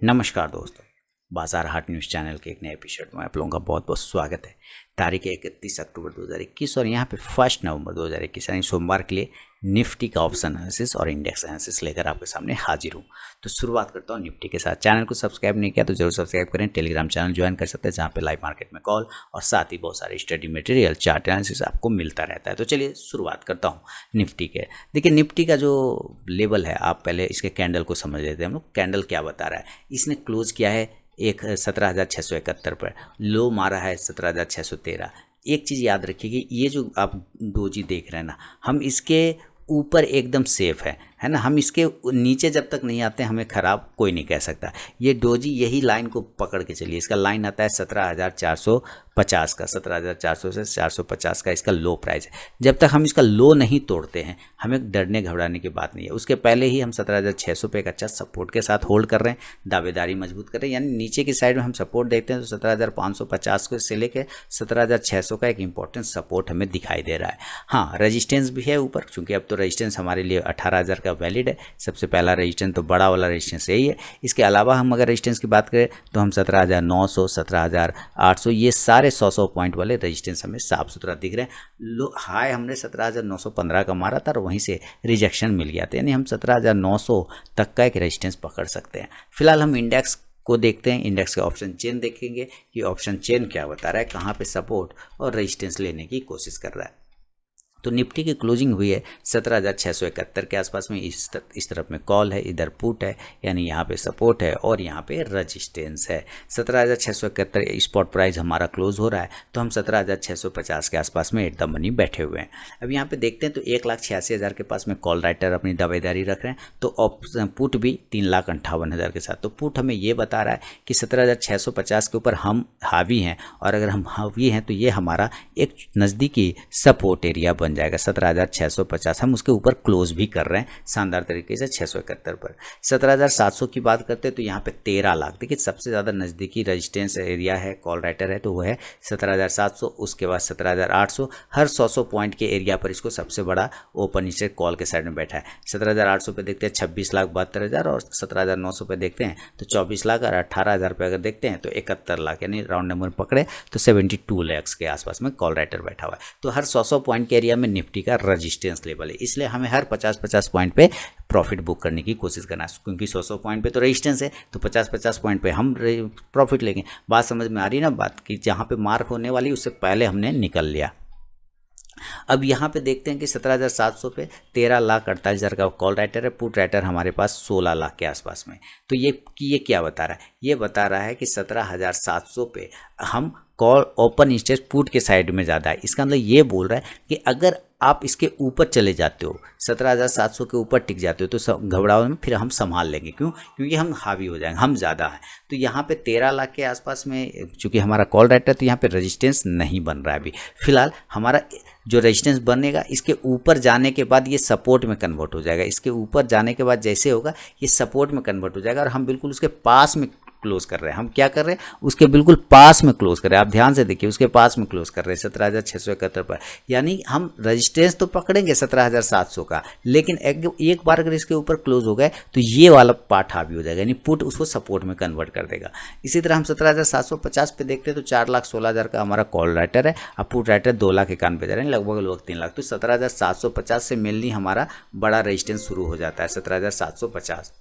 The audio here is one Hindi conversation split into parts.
नमस्कार दोस्तों, बाजार हाट न्यूज़ चैनल के एक नए एपिसोड में आप लोगों का बहुत बहुत स्वागत है। तारीख 31 अक्टूबर 2021 और यहाँ पे 1 नवंबर 2021 यानी सोमवार के लिए निफ्टी का ऑप्शन एनालिसिस और इंडेक्स एनालिसिस लेकर आपके सामने हाजिर हूँ। तो शुरुआत करता हूँ निफ्टी के साथ। चैनल को सब्सक्राइब नहीं किया तो जरूर सब्सक्राइब करें। टेलीग्राम चैनल ज्वाइन कर सकते हैं जहाँ पे लाइव मार्केट में कॉल और साथ ही बहुत सारे स्टडी मटेरियल चार्ट एनालिसिस आपको मिलता रहता है। तो चलिए शुरुआत करता हूँ निफ्टी के। देखिए निफ्टी का जो लेवल है, आप पहले इसके कैंडल को समझ लेते हैं हम लोग। कैंडल क्या बता रहा है, इसने क्लोज किया है 17,671 पर, लो मारा है 17,613। एक चीज़ याद रखिए कि ये जो आप डोजी देख रहे हैं ना, हम इसके ऊपर एकदम सेफ है ना। हम इसके नीचे जब तक नहीं आते हमें ख़राब कोई नहीं कह सकता। ये डोजी यही लाइन को पकड़ के चलिए। इसका लाइन आता है 17,450 का, 17,400 से 450 का इसका लो प्राइस है। जब तक हम इसका लो नहीं तोड़ते हैं हमें डरने घबराने की बात नहीं है। उसके पहले ही हम 17,600 पे एक अच्छा सपोर्ट के साथ होल्ड कर रहे हैं, दावेदारी मजबूत कर रहे हैं। यानी नीचे की साइड में हम सपोर्ट देखते हैं तो 17,550 को से लेकर 17,600 का एक इंपॉर्टेंट सपोर्ट हमें दिखाई दे रहा है। हाँ, रेजिस्टेंस भी है ऊपर, क्योंकि अब तो रेजिस्टेंस हमारे लिए 18,000 का वैलिड है। सबसे पहला रेजिस्टेंस तो बड़ा वाला रेजिस्टेंस यही है। इसके अलावा हम अगर रेजिस्टेंस की बात करें तो हम 17,900, 17,800 ये सारे 100 पॉइंट वाले रेजिस्टेंस हमें साफ सुथरा दिख रहे हैं। लो हाई हमने 17,915 का मारा था और वहीं से रिजेक्शन मिल गया था, यानी हम 17,900 तक का एक रेजिस्टेंस पकड़ सकते हैं। फिलहाल हम इंडेक्स को देखते हैं। इंडेक्स का ऑप्शन चेन देखेंगे कि ऑप्शन चेन क्या बता रहा है, कहाँ पे सपोर्ट और रेजिस्टेंस लेने की कोशिश कर रहा है। तो निफ्टी की क्लोजिंग हुई है 17,671 के आसपास में। इस तरफ में कॉल है, इधर पुट है, यानी यहाँ पे सपोर्ट है और यहाँ पे रेजिस्टेंस है। 17,671 स्पॉट प्राइस हमारा क्लोज हो रहा है, तो हम 17,650 के आसपास में एट द मनी बैठे हुए हैं। अब यहाँ पे देखते हैं तो 1,86,000 के पास में कॉल राइटर अपनी दावेदारी रख रहे हैं, तो ऑप्शन पुट भी 3,58,000 के साथ। तो पुट हमें ये बता रहा है कि 17,650 के ऊपर हम हावी हैं, और अगर हम हावी हैं तो ये हमारा एक नज़दीकी सपोर्ट एरिया बन जाएगा 17,650। हम उसके ऊपर क्लोज भी कर रहे हैं शानदार तरीके से 671 पर। 17,700 की बात करते हैं तो यहाँ पे 13 लाख, देखिए सबसे ज़्यादा नज़दीकी रेजिस्टेंस एरिया है, कॉल राइटर है, तो वो है 17,700। उसके बाद 17,800, हर 100 पॉइंट के एरिया पर इसको सबसे बड़ा ओपन इंटरेस्ट कॉल के साइड में बैठा है। 17,800 पे देखते हैं 26,72,000 और 17,900 पे देखते हैं तो 24 लाख, और 18,000 पे अगर देखते हैं तो 71 लाख, यानी राउंड नंबर पकड़े तो 72 लाख के आसपास में कॉल राइटर बैठा हुआ है। तो हर 100 पॉइंट के एरिया में निफ्टी का रेजिस्टेंस लेवल है, इसलिए हमें हर 50-50 पॉइंट पे प्रॉफिट बुक करने की कोशिश करना है, क्योंकि 100 पॉइंट पे तो रेजिस्टेंस है, तो 50-50 पॉइंट पे हम प्रॉफिट लेंगे। बात समझ में आ रही ना, बात कि जहाँ पे मार्क होने वाली उससे पहले हमने निकल लिया। अब यहाँ पे देखते हैं कि 17,700 पे 13,48,000 का कॉल राइटर है, पुट राइटर हमारे पास 16 लाख के आसपास में। तो ये क्या बता रहा है, ये बता रहा है कि 17,700 पे हम कॉल ओपन इंटरेस्ट पुट के साइड में ज़्यादा है। इसका मतलब ये बोल रहा है कि अगर आप इसके ऊपर चले जाते हो, 17,700 के ऊपर टिक जाते हो तो घबराओ में, फिर हम संभाल लेंगे। क्यों? क्योंकि हम हावी हो जाएंगे, हम ज़्यादा हैं। तो यहाँ पे 13 लाख के आसपास में चूँकि हमारा कॉल राइटर, तो यहाँ पे रेजिस्टेंस नहीं बन रहा है अभी। फिलहाल हमारा जो रेजिस्टेंस बनेगा इसके ऊपर जाने के बाद ये सपोर्ट में कन्वर्ट हो जाएगा। इसके ऊपर जाने के बाद जैसे होगा ये सपोर्ट में कन्वर्ट हो जाएगा, और हम बिल्कुल उसके पास में क्लोज कर रहे हैं। हम क्या कर रहे हैं, उसके बिल्कुल पास में क्लोज कर रहे हैं। आप ध्यान से देखिए, उसके पास में क्लोज कर रहे हैं 17,671 पर। यानी हम रेजिस्टेंस तो पकड़ेंगे 17,700 का, लेकिन एक बार अगर इसके ऊपर क्लोज हो गए तो ये वाला पार्ट हावी हो जाएगा, यानी पुट उसको सपोर्ट में कन्वर्ट कर देगा। इसी तरह हम 17,750 पे देखते हैं तो 4,16,000 का हमारा कॉल राइटर है, अब पुट राइटर 2,91,000 है, लगभग 3 लाख। तो 17,750 से मेनली हमारा बड़ा रेजिस्टेंस शुरू हो जाता है 17,750।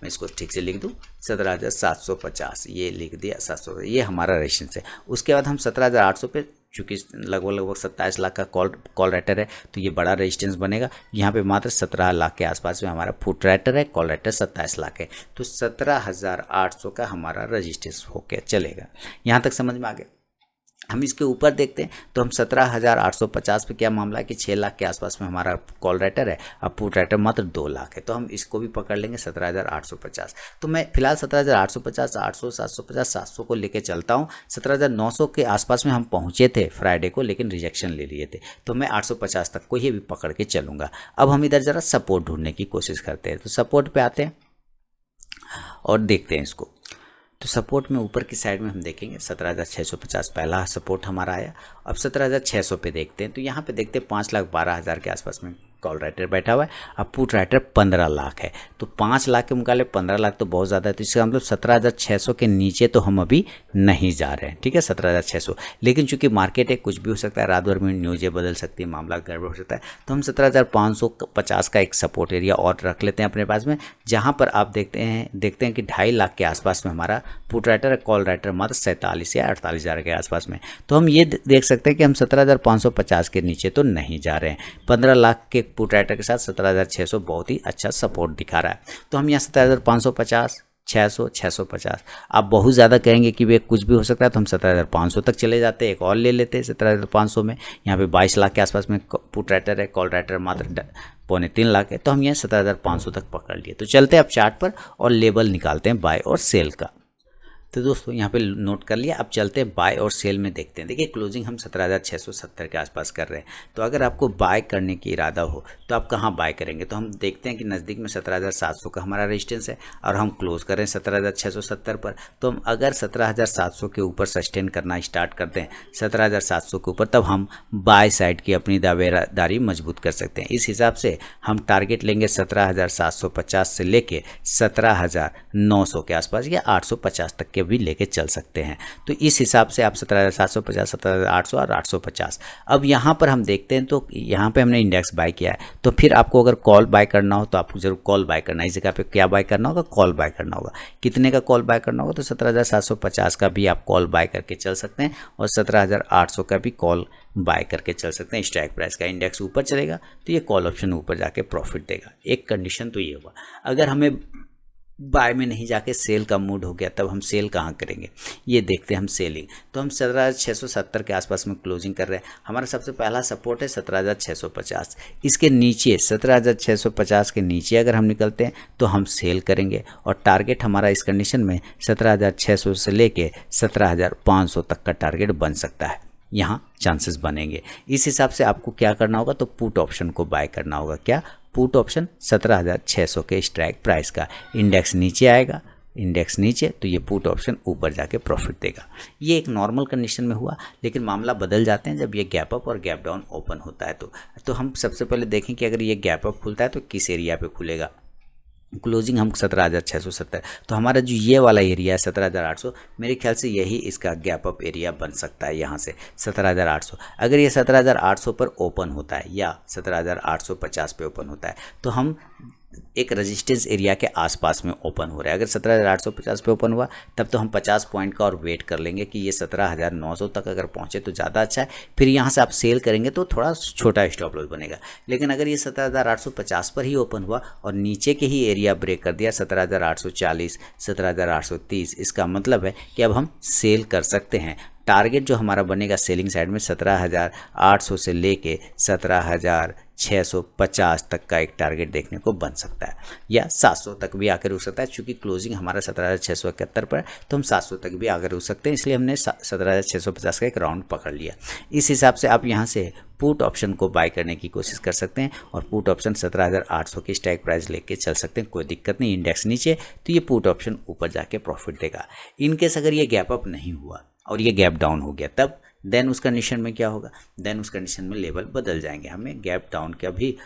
मैं इसको ठीक से लिख दूं, 17,750 ये लिख दिया, 700 ये हमारा रेजिस्टेंस है। उसके बाद हम 17,800 पे, चूँकि लगभग 27 लाख का कॉल राइटर है तो ये बड़ा रेजिस्टेंस बनेगा। यहाँ पे मात्र 17 लाख के आसपास में हमारा फुट राइटर है, कॉल राइटर 27 लाख है, तो 17,800 का हमारा रेजिस्टेंस होके चलेगा। यहाँ तक समझ में आ गया। हम इसके ऊपर देखते हैं तो हम 17,850 पे क्या मामला है कि 6 लाख के आसपास में हमारा कॉल राइटर है, अब पुट राइटर मात्र 2 लाख है, तो हम इसको भी पकड़ लेंगे 17,850। तो मैं फिलहाल 17,850, 800, 750, 700 को लेके चलता हूँ। 17,900 के आसपास में हम पहुँचे थे फ्राइडे को, लेकिन रिजेक्शन ले लिए थे, तो मैं 850 तक को ही भी पकड़ के चलूँगा। अब हम इधर ज़रा सपोर्ट ढूंढने की कोशिश करते हैं, तो सपोर्ट पे आते हैं और देखते हैं इसको। तो सपोर्ट में ऊपर की साइड में हम देखेंगे 17,650 पहला सपोर्ट हमारा आया। अब 17,600 पे देखते हैं तो यहाँ पे देखते हैं 5,12,000 के आसपास में कॉल राइटर बैठा हुआ है, अब पुट राइटर 15 लाख है। तो 5 लाख के मुकाबले 15 लाख तो बहुत ज़्यादा है, तो इसका मतलब 17,600 के नीचे तो हम अभी नहीं जा रहे हैं, ठीक है, 17,600। लेकिन चूंकि मार्केट है, कुछ भी हो सकता है, रात भर में न्यूज़ें बदल सकती है, मामला गड़बड़ हो सकता है, तो हम 17,550 का एक सपोर्ट एरिया और रख लेते हैं अपने पास में, जहाँ पर आप देखते हैं कि 2.5 लाख के आसपास में हमारा पुट राइटर है, कॉल राइटर मात्र 47 या 48,000 के आसपास में। तो हम ये देख सकते हैं कि हम 17,550 के नीचे तो नहीं जा रहे हैं। 15 लाख के पुट राइटर के साथ 17,600 बहुत ही अच्छा सपोर्ट दिखा रहा है। तो हम यहाँ 17,550, 600, 650, आप बहुत ज़्यादा कहेंगे कि वे कुछ भी हो सकता है, तो हम 17,500 तक चले जाते हैं, एक और ले लेते हैं 17,500 में। यहाँ पे 22 लाख के आसपास में पुट राइटर है, कॉल राइटर मात्र 2.25 लाख है, तो हम यहाँ 17,500 तक पकड़ लिए। तो चलते हैं अब चार्ट पर और लेवल निकालते हैं बाय और सेल का। तो दोस्तों यहाँ पे नोट कर लिया, अब चलते हैं बाय और सेल में देखते हैं। देखिए क्लोजिंग हम 17,670 के आसपास कर रहे हैं, तो अगर आपको बाय करने की इरादा हो तो आप कहाँ बाय करेंगे, तो हम देखते हैं कि नज़दीक में 17,700 का हमारा रेजिस्टेंस है और हम क्लोज कर रहे हैं 17,670 पर। तो हम अगर 17,700 के ऊपर सस्टेन करना स्टार्ट करते हैं 17,700 के ऊपर, तब हम बाय साइड की अपनी दावेदारी मजबूत कर सकते हैं। इस हिसाब से हम टारगेट लेंगे 17,750 से लेके 17,900 के आसपास या 850 तक के भी लेके चल सकते हैं। तो इस हिसाब से आप 17,750, 17,800 और 850। अब यहाँ पर हम देखते हैं, तो यहाँ पे हमने इंडेक्स बाय किया है, तो फिर आपको अगर कॉल बाय करना हो तो आपको जरूर कॉल बाय करना है। इस जगह पे क्या बाय करना होगा, कॉल बाय करना होगा। कितने का कॉल बाय करना होगा, तो 17,750 का भी आप कॉल बाय करके चल सकते हैं और 17,800 का भी कॉल बाय करके चल सकते हैं। स्ट्राइक प्राइस का इंडेक्स ऊपर चलेगा तो ये कॉल ऑप्शन ऊपर जाके प्रॉफिट देगा। एक कंडीशन तो ये हुआ, अगर हमें बाय में नहीं जाके सेल का मूड हो गया, तब हम सेल कहाँ करेंगे, ये देखते हैं हम सेलिंग। तो हम 17,670 के आसपास में क्लोजिंग कर रहे हैं। हमारा सबसे पहला सपोर्ट है 17,650, इसके नीचे 17,650 के नीचे अगर हम निकलते हैं तो हम सेल करेंगे और टारगेट हमारा इस कंडीशन में 17,600 से लेके 17,500 तक का टारगेट बन सकता है, यहाँ चांसेस बनेंगे। इस हिसाब से आपको क्या करना होगा, तो पुट ऑप्शन को बाय करना होगा। क्या पुट ऑप्शन 17,600 के स्ट्राइक प्राइस का, इंडेक्स नीचे आएगा, इंडेक्स नीचे तो ये पुट ऑप्शन ऊपर जाके प्रॉफिट देगा। ये एक नॉर्मल कंडीशन में हुआ, लेकिन मामला बदल जाते हैं जब ये गैप अप और गैप डाउन ओपन होता है। तो हम सबसे पहले देखें कि अगर ये गैप अप खुलता है तो किस एरिया पे खुलेगा। क्लोजिंग हम 17,670, तो हमारा जो ये वाला एरिया है 17,800, मेरे ख्याल से यही इसका गैप अप एरिया बन सकता है। यहाँ से 17,800, अगर ये 17,800 पर ओपन होता है या 17,850 पे ओपन होता है, तो हम एक रेजिस्टेंस एरिया के आसपास में ओपन हो रहा है। अगर 17,850 पे ओपन हुआ तब तो हम 50 पॉइंट का और वेट कर लेंगे कि ये 17,900 तक अगर पहुंचे तो ज़्यादा अच्छा है। फिर यहाँ से आप सेल करेंगे तो थोड़ा छोटा स्टॉप लॉस बनेगा। लेकिन अगर ये 17,850 पर ही ओपन हुआ और नीचे के ही एरिया ब्रेक कर दिया 17,840, 17,830, इसका मतलब है कि अब हम सेल कर सकते हैं। टारगेट जो हमारा बनेगा सेलिंग साइड में 17,800 से लेके 17,650 तक का एक टारगेट देखने को बन सकता है, या 700 तक भी आकर रुक सकता है। चूंकि क्लोजिंग हमारा 17,671 पर है तो हम 700 तक भी आकर रुक सकते हैं, इसलिए हमने 17,650 का एक राउंड पकड़ लिया। इस हिसाब से आप यहाँ से पुट ऑप्शन को बाय करने की कोशिश कर सकते हैं और पुट ऑप्शन 17,800 की स्ट्राइक प्राइस लेके चल सकते हैं, कोई दिक्कत नहीं। इंडेक्स नीचे तो ये पुट ऑप्शन ऊपर जाके प्रॉफिट देगा। इनकेस अगर ये गैप अप नहीं हुआ और ये गैप डाउन हो गया, तब देन उस कंडीशन में क्या होगा, देन उस कंडीशन में लेवल बदल जाएंगे। हमें गैप डाउन का भी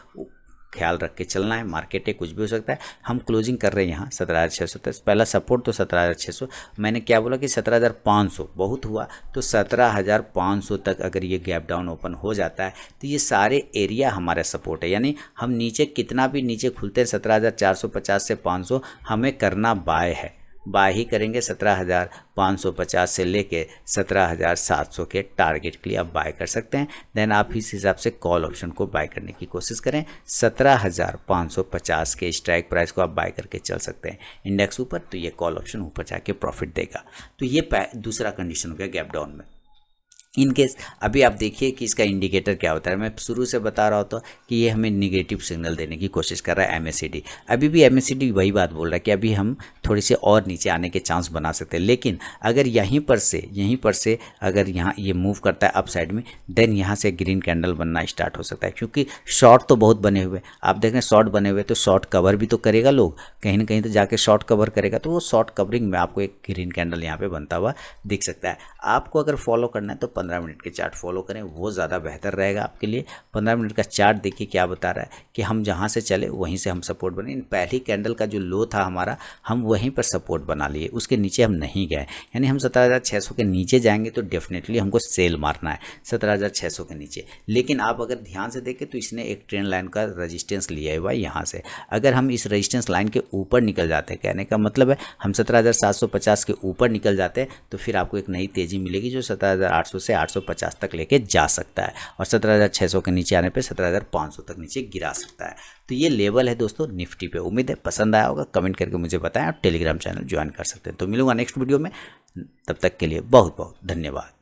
ख्याल रख के चलना है। मार्केट है, कुछ भी हो सकता है। हम क्लोजिंग कर रहे हैं यहाँ 17,600, पहला सपोर्ट तो 17,600, मैंने क्या बोला कि 17,500 बहुत हुआ, तो 17,500 तक अगर ये गैप डाउन ओपन हो जाता है तो ये सारे एरिया हमारा सपोर्ट है। यानी हम नीचे कितना भी नीचे खुलते हैं 17,450 से 500, हमें करना बाय है, बाय ही करेंगे। 17,550 से लेके 17,700 के टारगेट के लिए आप बाय कर सकते हैं। देन आप इस हिसाब से कॉल ऑप्शन को बाय करने की कोशिश करें। 17,550 के स्ट्राइक प्राइस को आप बाय करके चल सकते हैं। इंडेक्स ऊपर तो ये कॉल ऑप्शन ऊपर जाके प्रॉफिट देगा। तो ये दूसरा कंडीशन हो गया गैप डाउन में। इनकेस अभी आप देखिए कि इसका इंडिकेटर क्या होता है। मैं शुरू से बता रहा होता कि ये हमें निगेटिव सिग्नल देने की कोशिश कर रहा है MACD। अभी भी MACD वही बात बोल रहा है कि अभी हम थोड़ी से और नीचे आने के चांस बना सकते हैं। लेकिन अगर यहीं पर से अगर यहाँ ये मूव करता है अप साइड में, देन यहाँ से ग्रीन कैंडल बनना स्टार्ट हो सकता है। क्योंकि शॉर्ट तो बहुत बने हुए, आप देख रहे हैं शॉर्ट बने हुए, तो शॉर्ट कवर भी तो करेगा लोग, कहीं ना कहीं तो जाके शॉर्ट कवर करेगा। तो वो शॉर्ट कवरिंग में आपको एक ग्रीन कैंडल यहाँ पे बनता हुआ दिख सकता है। आपको अगर फॉलो करना है तो 15 मिनट के चार्ट फॉलो करें, वो ज़्यादा बेहतर रहेगा आपके लिए। 15 मिनट का चार्ट देखिए क्या बता रहा है कि हम जहाँ से चले वहीं से हम सपोर्ट बने। पहली कैंडल का जो लो था हमारा, हम वहीं पर सपोर्ट बना लिए, उसके नीचे हम नहीं गए। यानी हम 17,600 के नीचे जाएंगे तो डेफिनेटली हमको सेल मारना है 17,600 के नीचे। लेकिन आप अगर ध्यान से देखें तो इसने एक ट्रेंड लाइन का रेजिस्टेंस लिया है भाई यहाँ से। अगर हम इस रेजिस्टेंस लाइन के ऊपर निकल जाते हैं, कहने का मतलब है हम 17,750 के ऊपर निकल जाते हैं, तो फिर आपको एक नई तेज़ी मिलेगी जो 17,800 से 850 तक लेके जा सकता है, और 17,600 के नीचे आने पे 17,500 तक नीचे गिरा सकता है। तो ये लेवल है दोस्तों निफ्टी पे। उम्मीद है पसंद आया होगा, कमेंट करके मुझे बताएं, और टेलीग्राम चैनल ज्वाइन कर सकते हैं। तो मिलूंगा नेक्स्ट वीडियो में, तब तक के लिए बहुत बहुत धन्यवाद।